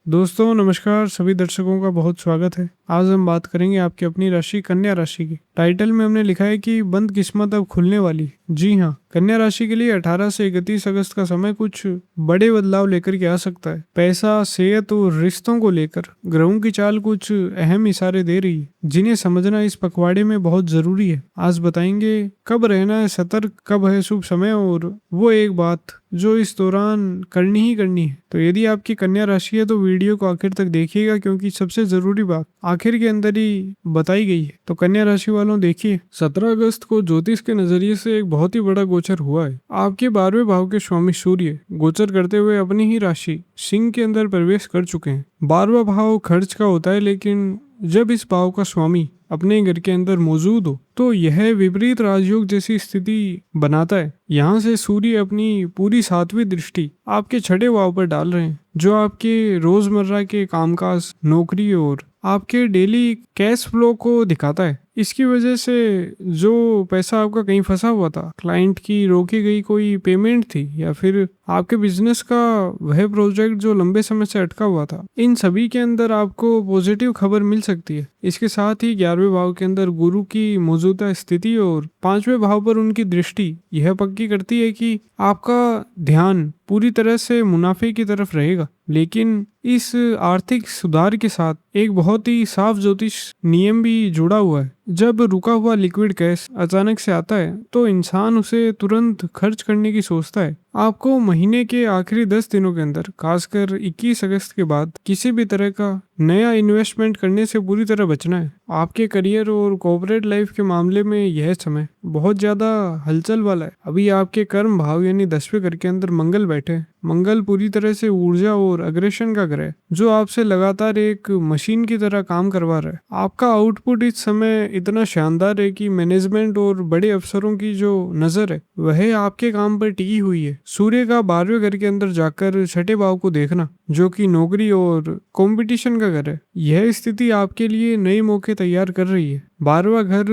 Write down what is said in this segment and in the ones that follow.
दोस्तों नमस्कार, सभी दर्शकों का बहुत स्वागत है। आज हम बात करेंगे आपकी अपनी राशि कन्या राशि की। टाइटल में हमने लिखा है कि बंद किस्मत अब खुलने वाली। जी हाँ, कन्या राशि के लिए 18 से 31 अगस्त का समय कुछ बड़े बदलाव लेकर के आ सकता है। पैसा, सेहत और रिश्तों को लेकर ग्रहों की चाल कुछ अहम इशारे दे रही है, जिन्हें समझना इस पखवाड़े में बहुत जरूरी है। आज बताएंगे कब रहना है सतर्क, कब है शुभ समय और वो एक बात जो इस दौरान करनी ही करनी है। तो यदि आपकी कन्या राशि है तो वीडियो को आखिर तक देखिएगा, क्योंकि सबसे जरूरी बात आखिर के अंदर ही बताई गई है। तो कन्या राशि वालों देखिए, 17 अगस्त को ज्योतिष के नजरिए से एक बहुत ही बड़ा गोचर हुआ है। आपके 12वें भाव के स्वामी सूर्य गोचर करते हुए अपनी ही राशि सिंह के अंदर प्रवेश कर चुके हैं। 12वां भाव खर्च का होता है, लेकिन जब इस भाव का स्वामी अपने घर के अंदर मौजूद हो तो यह विपरीत राजयोग जैसी स्थिति बनाता है। यहाँ से सूर्य अपनी पूरी 7वीं दृष्टि आपके 6ठे भाव पर डाल रहे हैं, जो आपके रोजमर्रा के कामकाज, नौकरी और आपके डेली कैश फ्लो को दिखाता है। इसकी वजह से जो पैसा आपका कहीं फंसा हुआ था, क्लाइंट की रोकी गई कोई पेमेंट थी, या फिर आपके बिजनेस का वह प्रोजेक्ट जो लंबे समय से अटका हुआ था, इन सभी के अंदर आपको पॉजिटिव खबर मिल सकती है। इसके साथ ही 11वें भाव के अंदर गुरु की मौजूदा स्थिति और 5वें भाव पर उनकी दृष्टि यह पक्की करती है कि आपका ध्यान पूरी तरह से मुनाफे की तरफ रहेगा। लेकिन इस आर्थिक सुधार के साथ एक बहुत ही साफ ज्योतिष नियम भी जुड़ा हुआ है। जब रुका हुआ लिक्विड कैश अचानक से आता है तो इंसान उसे तुरंत खर्च करने की सोचता है। आपको महीने के आखिरी 10 दिनों के अंदर, खासकर 21 अगस्त के बाद, किसी भी तरह का नया इन्वेस्टमेंट करने से पूरी तरह बचना है। आपके करियर और कॉर्पोरेट लाइफ के मामले में यह समय बहुत ज्यादा हलचल वाला है। अभी आपके कर्म भाव यानी 10वें घर के अंदर मंगल बैठे हैं। मंगल पूरी तरह से ऊर्जा और अग्रेशन का ग्रह, जो आपसे लगातार एक मशीन की तरह काम करवा रहा है। आपका आउटपुट इस समय इतना शानदार है कि मैनेजमेंट और बड़े अफसरों की जो नजर है वह आपके काम पर टिकी हुई है। सूर्य का 12वें घर के अंदर जाकर 6ठे भाव को देखना, जो कि नौकरी और कंपटीशन का घर है, यह स्थिति आपके लिए नए मौके तैयार कर रही है। 12वां घर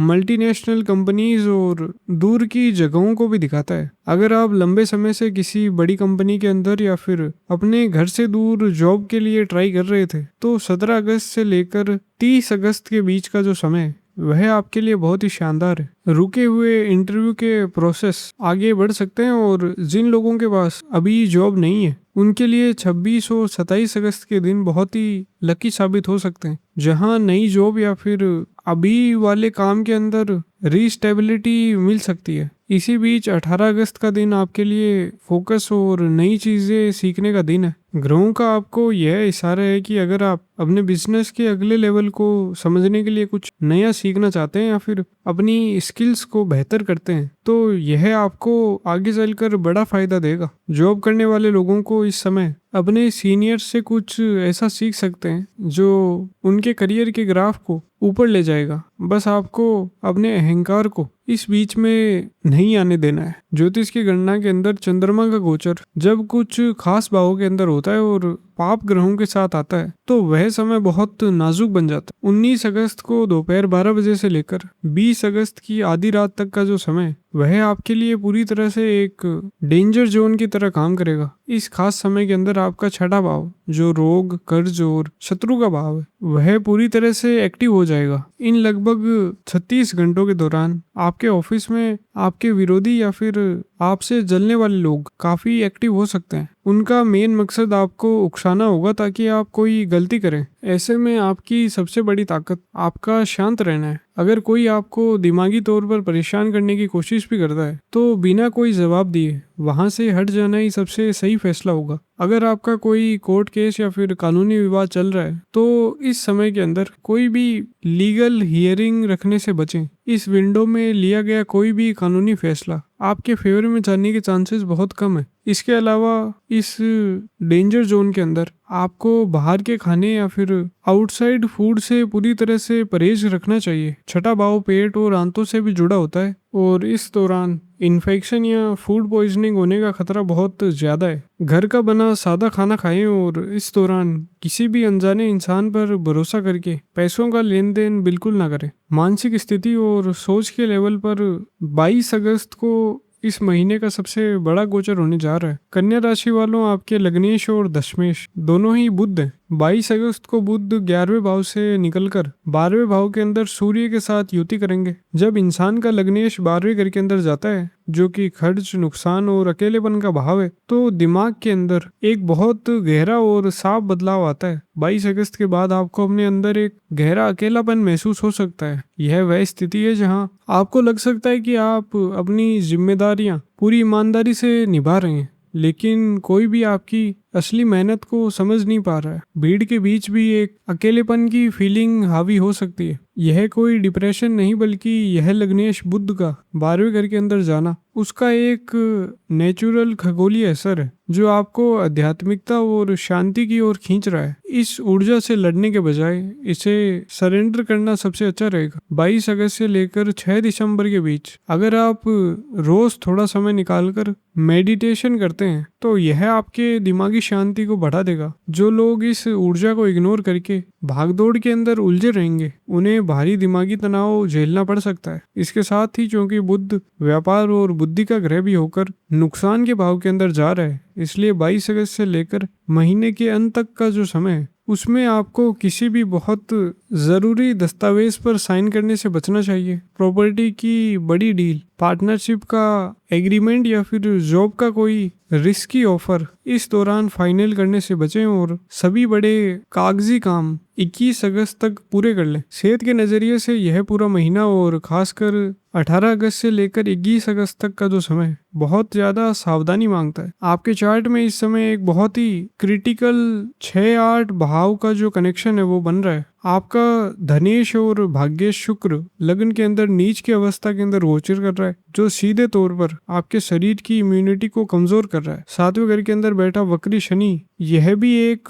मल्टीनेशनल कंपनीज और दूर की जगहों को भी दिखाता है। अगर आप लंबे समय से किसी बड़ी कंपनी के अंदर या फिर अपने घर से दूर जॉब के लिए ट्राई कर रहे थे, तो 17 अगस्त से लेकर 30 अगस्त के बीच का जो समय है वह आपके लिए बहुत ही शानदार है। रुके हुए इंटरव्यू के प्रोसेस आगे बढ़ सकते हैं, और जिन लोगों के पास अभी जॉब नहीं है उनके लिए 26 और 27 अगस्त के दिन बहुत ही लकी साबित हो सकते हैं, जहां नई जॉब या फिर अभी वाले काम के अंदर रीस्टेबिलिटी मिल सकती है। इसी बीच 18 अगस्त का दिन आपके लिए फोकस और नई चीजें सीखने का दिन है। ग्रहों का आपको यह इशारा है कि अगर आप अपने बिजनेस के अगले लेवल को समझने के लिए कुछ नया सीखना चाहते हैं या फिर अपनी स्किल्स को बेहतर करते हैं, तो यह आपको आगे चलकर बड़ा फायदा देगा। जॉब करने वाले लोगों को इस समय अपने सीनियर से कुछ ऐसा सीख सकते हैं जो उनके करियर के ग्राफ को ऊपर ले जाएगा। बस आपको अपने अहंकार को इस बीच में नहीं आने देना है। ज्योतिष की गणना के अंदर चंद्रमा का गोचर जब कुछ खास भावों के अंदर होता है और पाप ग्रहों के साथ आता है, तो वह समय बहुत नाजुक बन जाता है। 19 अगस्त को दोपहर 12 बजे से लेकर 20 अगस्त की आधी रात तक का जो समय, वह आपके लिए पूरी तरह से एक डेंजर जोन की तरह काम करेगा। इस खास समय के अंदर आपका 6ठा भाव, जो रोग, कर्ज और शत्रु का भाव है, वह पूरी तरह से एक्टिव हो जाएगा। इन लगभग 36 घंटों के दौरान आपके ऑफिस में आपके विरोधी या फिर आपसे जलने वाले लोग काफी एक्टिव हो सकते हैं। उनका मेन मकसद आपको उकसाना होगा ताकि आप कोई गलती करें। ऐसे में आपकी सबसे बड़ी ताकत आपका शांत रहना है। अगर कोई आपको दिमागी तौर पर परेशान करने की कोशिश भी करता है, तो बिना कोई जवाब दिए वहां से हट जाना ही सबसे सही फैसला होगा। अगर आपका कोई कोर्ट केस या फिर कानूनी विवाद चल रहा है, तो इस समय के अंदर कोई भी लीगल हियरिंग रखने से बचें। इस विंडो में लिया गया कोई भी कानूनी फैसला आपके फेवर में जाने के चांसेस बहुत कम है। इसके अलावा इस डेंजर जोन के अंदर आपको बाहर के खाने या फिर आउटसाइड फूड से पूरी तरह से परहेज रखना चाहिए। 6ठा भाव पेट और आंतों से भी जुड़ा होता है, और इस दौरान इन्फेक्शन या फूड पॉइजनिंग होने का खतरा बहुत ज्यादा है। घर का बना सादा खाना खाएं, और इस दौरान किसी भी अनजाने इंसान पर भरोसा करके पैसों का लेन देन बिल्कुल ना करें। मानसिक स्थिति और सोच के लेवल पर 22 अगस्त को इस महीने का सबसे बड़ा गोचर होने जा रहा है। कन्या राशि वालों, आपके लग्नेश और दशमेश दोनों ही बुध हैं। 22 अगस्त को बुध 11वें भाव से निकलकर 12वें भाव के अंदर सूर्य के साथ युति करेंगे। जब इंसान का लग्नेश 12वें घर के अंदर जाता है, जो कि खर्च, नुकसान और अकेलेपन का भाव है, तो दिमाग के अंदर एक बहुत गहरा और साफ बदलाव आता है। 22 अगस्त के बाद आपको अपने अंदर एक गहरा अकेलापन महसूस हो सकता है। यह वह स्थिति है जहां आपको लग सकता है कि आप अपनी जिम्मेदारियां पूरी ईमानदारी से निभा रहे हैं, लेकिन कोई भी आपकी असली मेहनत को समझ नहीं पा रहा है। भीड़ के बीच भी एक अकेलेपन की फीलिंग हावी हो सकती है। यह कोई डिप्रेशन नहीं, बल्कि यह लग्नेश बुध का 12वें घर के अंदर जाना उसका एक नेचुरल खगोलीय असर है, जो आपको आध्यात्मिकता और शांति की ओर खींच रहा है। इस ऊर्जा से लड़ने के बजाय इसे सरेंडर करना सबसे अच्छा रहेगा। 22 अगस्त से लेकर 6 दिसंबर के बीच अगर आप रोज थोड़ा समय निकालकर मेडिटेशन करते हैं, तो यह आपके दिमागी शांति को बढ़ा देगा। जो लोग इस ऊर्जा को इग्नोर करके भागदौड़ के अंदर उलझे रहेंगे, उन्हें भारी दिमागी तनाव झेलना पड़ सकता है। इसके साथ ही चूंकि बुध व्यापार और बुद्धि का ग्रह भी होकर नुकसान के भाव के अंदर जा रहा है, इसलिए 22 अगस्त से लेकर महीने के अंत तक का जो समय है, उसमें आपको किसी भी बहुत ज़रूरी दस्तावेज पर साइन करने से बचना चाहिए। प्रॉपर्टी की बड़ी डील, पार्टनरशिप का एग्रीमेंट या फिर जॉब का कोई रिस्की ऑफर इस दौरान फाइनल करने से बचें और सभी बड़े कागजी काम 21 अगस्त तक पूरे कर लें। सेहत के नज़रिए से यह पूरा महीना और खासकर 18 अगस्त से लेकर 21 अगस्त तक का जो समय बहुत ज़्यादा सावधानी मांगता है। आपके चार्ट में इस समय एक बहुत ही क्रिटिकल 6-8 भाव का जो कनेक्शन है वो बन रहा है। आपका धनेश और भाग्येश शुक्र लग्न के अंदर नीच की अवस्था के अंदर गोचर कर रहा है, जो सीधे तौर पर आपके शरीर की इम्यूनिटी को कमजोर कर रहा है। 7वें घर के अंदर बैठा वक्री शनि, यह भी एक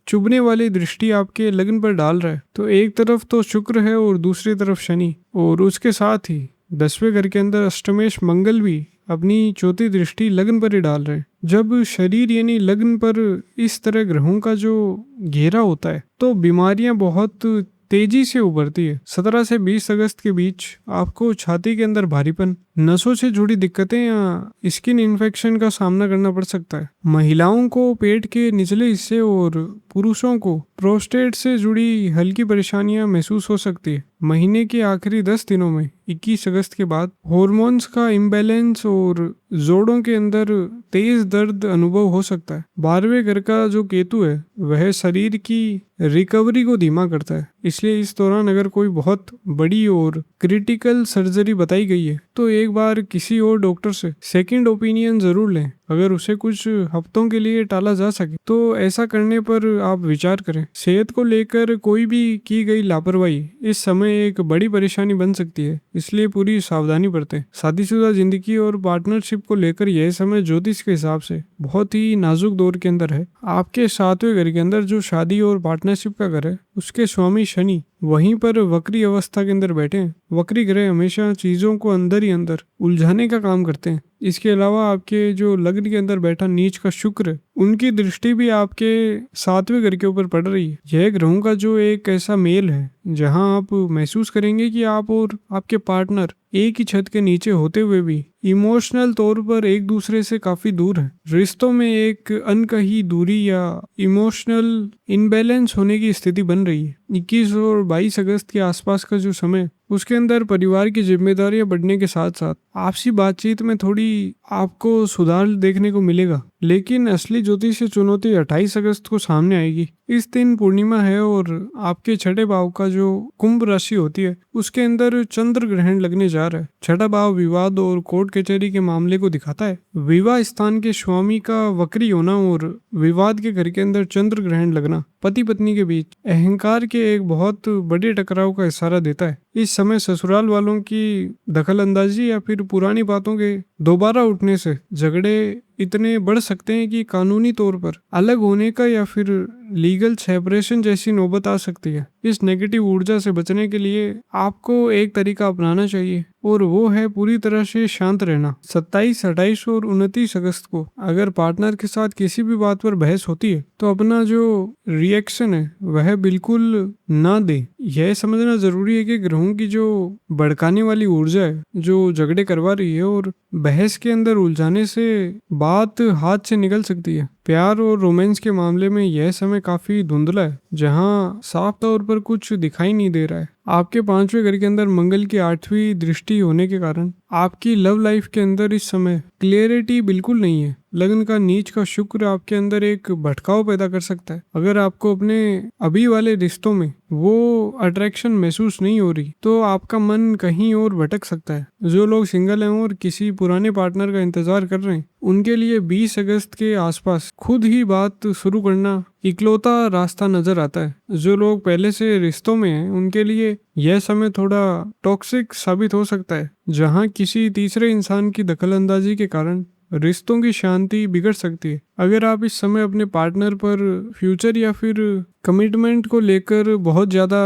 चुभने वाली दृष्टि आपके लग्न पर डाल रहा है। तो एक तरफ तो शुक्र है और दूसरी तरफ शनि, और उसके साथ ही 10वें घर के अंदर अष्टमेश मंगल भी अपनी चौथी दृष्टि लग्न पर ही डाल रहे हैं। जब शरीर यानी लग्न पर इस तरह ग्रहों का जो घेरा होता है, तो बीमारियां बहुत तेजी से उभरती है। 17 से 20 अगस्त के बीच आपको छाती के अंदर भारीपन, नसों से जुड़ी दिक्कतें या स्किन इन्फेक्शन का सामना करना पड़ सकता है। महिलाओं को पेट के निचले हिस्से और पुरुषों को प्रोस्टेट से जुड़ी हल्की परेशानियां महसूस हो सकती है। महीने के आखिरी 10 दिनों में 21 अगस्त के बाद हॉर्मोन्स का इम्बैलेंस और जोड़ों के अंदर तेज दर्द अनुभव हो सकता है। 12वें घर का जो केतु है वह शरीर की रिकवरी को धीमा करता है, इसलिए इस दौरान अगर कोई बहुत बड़ी और क्रिटिकल सर्जरी बताई गई है, तो एक बार किसी और डॉक्टर से सेकंड ओपिनियन जरूर लें। अगर उसे कुछ हफ्तों के लिए टाला जा सके तो ऐसा करने पर आप विचार करें। सेहत को लेकर कोई भी की गई लापरवाही इस समय एक बड़ी परेशानी बन सकती है, इसलिए पूरी सावधानी बरतें। शादीशुदा जिंदगी और पार्टनरशिप को लेकर यह समय ज्योतिष के हिसाब से बहुत ही नाजुक दौर के अंदर है। आपके 7वें घर के अंदर जो शादी और पार्टनरशिप का घर है, उसके स्वामी शनि वहीं पर वक्री अवस्था के अंदर बैठे हैं। वक्री ग्रह हमेशा चीजों को अंदर ही अंदर उलझाने का काम करते हैं। इसके अलावा आपके जो लग्न के अंदर बैठा नीच का शुक्र, उनकी दृष्टि भी आपके 7वें घर के ऊपर पड़ रही है। यह ग्रहों का जो एक ऐसा मेल है जहां आप महसूस करेंगे कि आप और आपके पार्टनर एक ही छत के नीचे होते हुए भी इमोशनल तौर पर एक दूसरे से काफी दूर है। रिश्तों में एक अनकही दूरी या इमोशनल इनबैलेंस होने की स्थिति बन रही है। 21 और 22 अगस्त के आसपास का जो समय, उसके अंदर परिवार की जिम्मेदारियां बढ़ने के साथ साथ आपसी बातचीत में थोड़ी आपको सुधार देखने को मिलेगा। लेकिन असली ज्योतिषीय चुनौती 28 अगस्त को सामने आएगी। इस दिन पूर्णिमा है और आपके 6ठे भाव का जो कुंभ राशि होती है, उसके अंदर चंद्र ग्रहण लगने जा रहा है। 6ठा भाव विवाद और कोर्ट कचहरी के मामले को दिखाता है। विवाह स्थान के स्वामी का वक्री होना और विवाद के घर के अंदर चंद्र ग्रहण लगना पति पत्नी के बीच अहंकार के एक बहुत बड़े टकराव का इशारा देता है। इस समय ससुराल वालों की दखल अंदाजी या फिर पुरानी बातों के दोबारा उठने से झगड़े इतने बढ़ सकते हैं कि कानूनी तौर पर अलग होने का या फिर लीगल सेपरेशन जैसी नौबत आ सकती है। इस नेगेटिव ऊर्जा से बचने के लिए आपको एक तरीका अपनाना चाहिए और वो है पूरी तरह से शांत रहना। 27, 28 और 29 अगस्त को अगर पार्टनर के साथ किसी भी बात पर बहस होती है तो अपना जो रिएक्शन है वह बिल्कुल ना दे। यह समझना जरूरी है कि ग्रहों की जो भड़काने वाली ऊर्जा है जो झगड़े करवा रही है और बहस के अंदर उलझाने से बात हाथ से निकल सकती है। प्यार और रोमांस के मामले में यह समय काफी धुंधला है, जहां साफ तौर पर कुछ दिखाई नहीं दे रहा है। आपके 5वें घर के अंदर मंगल की 8वीं दृष्टि होने के कारण आपकी लव लाइफ के अंदर इस समय क्लियरिटी बिल्कुल नहीं है। लगन का नीच का शुक्र आपके अंदर एक भटकाव पैदा कर सकता है। अगर आपको अपने अभी वाले रिश्तों में वो अट्रैक्शन महसूस नहीं हो रही तो आपका मन कहीं और भटक सकता है। जो लोग सिंगल हैं और किसी पुराने पार्टनर का इंतजार कर रहे हैं उनके लिए 20 अगस्त के आसपास खुद ही बात शुरू करना इकलौता रास्ता नजर आता है। जो लोग पहले से रिश्तों में हैं उनके लिए यह समय थोड़ा टॉक्सिक साबित हो सकता है, जहां किसी तीसरे इंसान की दखलंदाजी के कारण रिश्तों की शांति बिगड़ सकती है। अगर आप इस समय अपने पार्टनर पर फ्यूचर या फिर कमिटमेंट को लेकर बहुत ज़्यादा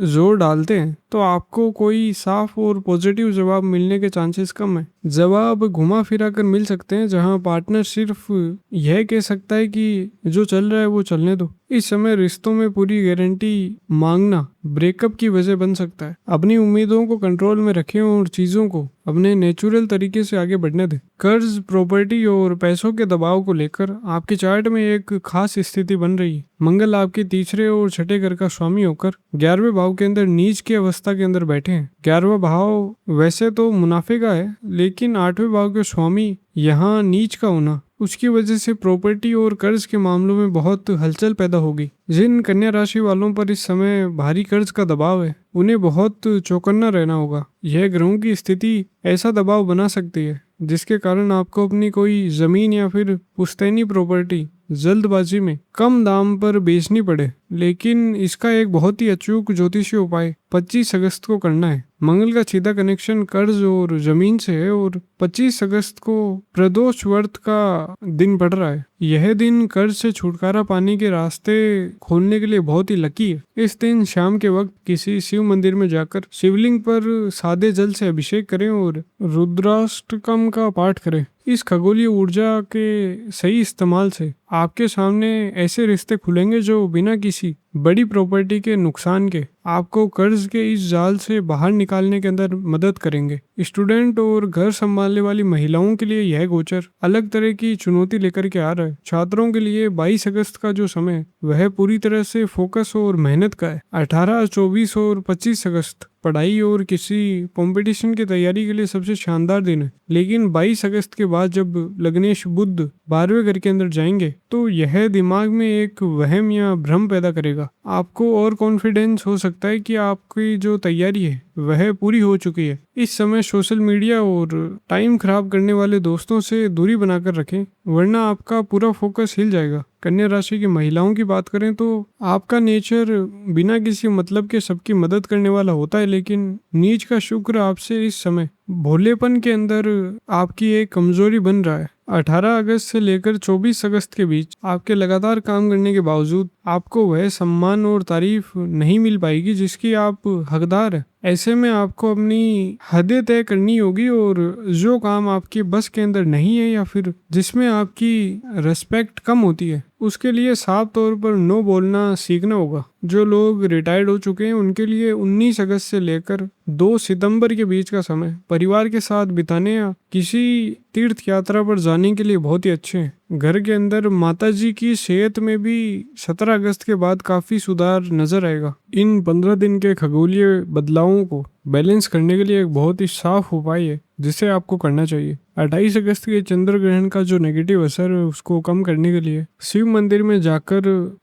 जोर डालते हैं तो आपको कोई साफ और पॉजिटिव जवाब मिलने के चांसेस कम है। जवाब घुमा फिरा कर मिल सकते हैं, जहां पार्टनर सिर्फ यह कह सकता है कि जो चल रहा है वो चलने दो। इस समय रिश्तों में पूरी गारंटी मांगना ब्रेकअप की वजह बन सकता है। अपनी उम्मीदों को कंट्रोल में रखें और चीज़ों को अपने नेचुरल तरीके से आगे बढ़ने दें। कर्ज, प्रॉपर्टी और पैसों के दबाव को लेकर आपके चार्ट में एक खास स्थिति बन रही है। मंगल आपके तीसरे और छठे घर का स्वामी होकर 11वें भाव के अंदर नीच की अवस्था के अंदर बैठे हैं। 11वां भाव वैसे तो मुनाफे का है, लेकिन 8वें भाव के स्वामी यहाँ नीच का होना उसकी वजह से प्रॉपर्टी और कर्ज के मामलों में बहुत हलचल पैदा होगी। जिन कन्या राशि वालों पर इस समय भारी कर्ज का दबाव है उन्हें बहुत चौकन्ना रहना होगा। यह ग्रहों की स्थिति ऐसा दबाव बना सकती है जिसके कारण आपको अपनी कोई जमीन या फिर पुश्तैनी प्रॉपर्टी जल्दबाजी में कम दाम पर बेचनी पड़े, लेकिन इसका एक बहुत ही अचूक ज्योतिषीय उपाय 25 अगस्त को करना है। मंगल का सीधा कनेक्शन कर्ज और जमीन से है और 25 अगस्त को प्रदोष व्रत का दिन पड़ रहा है। यह दिन कर्ज से छुटकारा पाने के रास्ते खोलने के लिए बहुत ही लकी है। इस दिन शाम के वक्त किसी शिव मंदिर में जाकर शिवलिंग पर सादे जल से अभिषेक करें और रुद्राष्टकम का पाठ करें। इस खगोलीय ऊर्जा के सही इस्तेमाल से आपके सामने ऐसे रिश्ते खुलेंगे जो बिना किसी बड़ी प्रॉपर्टी के नुकसान के आपको कर्ज के इस जाल से बाहर निकालने के अंदर मदद करेंगे। स्टूडेंट और घर संभालने वाली महिलाओं के लिए यह गोचर अलग तरह की चुनौती लेकर के आ रहा है। छात्रों के लिए 22 अगस्त का जो समय वह पूरी तरह से फोकस और मेहनत का है। 18, 24 और 25 अगस्त पढ़ाई और किसी कंपटीशन की तैयारी के लिए सबसे शानदार दिन है, लेकिन 22 अगस्त के बाद जब लग्नेश बुध 12वें घर के अंदर जाएंगे तो यह दिमाग में एक वहम या भ्रम पैदा करेगा। आपको और कॉन्फिडेंस हो सकता है कि आपकी जो तैयारी है वह पूरी हो चुकी है। इस समय सोशल मीडिया और टाइम खराब करने वाले दोस्तों से दूरी बनाकर रखें, वरना आपका पूरा फोकस हिल जाएगा। कन्या राशि की महिलाओं की बात करें तो आपका नेचर बिना किसी मतलब के सबकी मदद करने वाला होता है, लेकिन नीच का शुक्र आपसे इस समय भोलेपन के अंदर आपकी एक कमजोरी बन रहा है। 18 अगस्त से लेकर 24 अगस्त के बीच आपके लगातार काम करने के बावजूद आपको वह सम्मान और तारीफ नहीं मिल पाएगी जिसकी आप हकदार है। ऐसे में आपको अपनी हदें तय करनी होगी और जो काम आपके बस के अंदर नहीं है या फिर जिसमें आपकी रिस्पेक्ट कम होती है उसके लिए साफ तौर पर नो बोलना सीखना होगा। जो लोग रिटायर्ड हो चुके हैं उनके लिए 19 अगस्त से लेकर 2 सितंबर के बीच का समय परिवार के साथ बिताने या किसी तीर्थ यात्रा पर जाने के लिए बहुत ही अच्छे हैं। घर के अंदर माताजी की सेहत में भी 17 अगस्त के बाद काफी सुधार नजर आएगा। इन 15 दिन के खगोलीय बदलावों को बैलेंस करने के लिए एक बहुत ही साफ उपाय है जिसे आपको करना चाहिए। 28 अगस्त के चंद्र ग्रहण का जो नेगेटिव असर है उसको कम करने के लिए शिव मंदिर में जाकर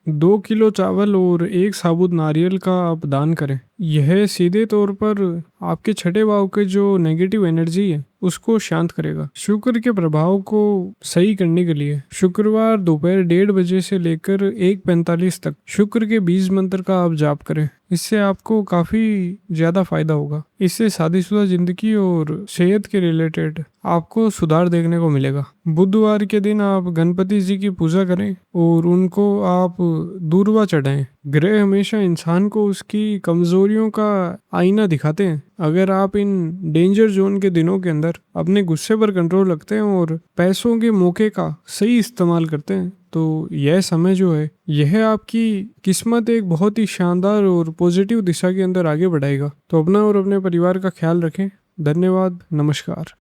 2 किलो चावल और 1 साबुत नारियल का आप दान करें। यह सीधे तौर पर आपके छठे भाव के जो नेगेटिव एनर्जी है उसको शांत करेगा। शुक्र के प्रभाव को सही करने के लिए शुक्रवार दोपहर 1:30 बजे से लेकर 1:45 तक शुक्र के बीज मंत्र का आप जाप करें। इससे आपको काफ़ी ज़्यादा फायदा होगा। इससे शादीशुदा जिंदगी और सेहत के रिलेटेड आपको सुधार देखने को मिलेगा। बुधवार के दिन आप गणपति जी की पूजा करें और उनको आप दूर्वा चढ़ाएं। ग्रह हमेशा इंसान को उसकी कमजोरियों का आईना दिखाते हैं। अगर आप इन डेंजर जोन के दिनों के अंदर अपने गुस्से पर कंट्रोल रखते हैं और पैसों के मौके का सही इस्तेमाल करते हैं तो यह समय जो है यह आपकी किस्मत एक बहुत ही शानदार और पॉजिटिव दिशा के अंदर आगे बढ़ाएगा। तो अपना और अपने परिवार का ख्याल रखें। धन्यवाद। नमस्कार।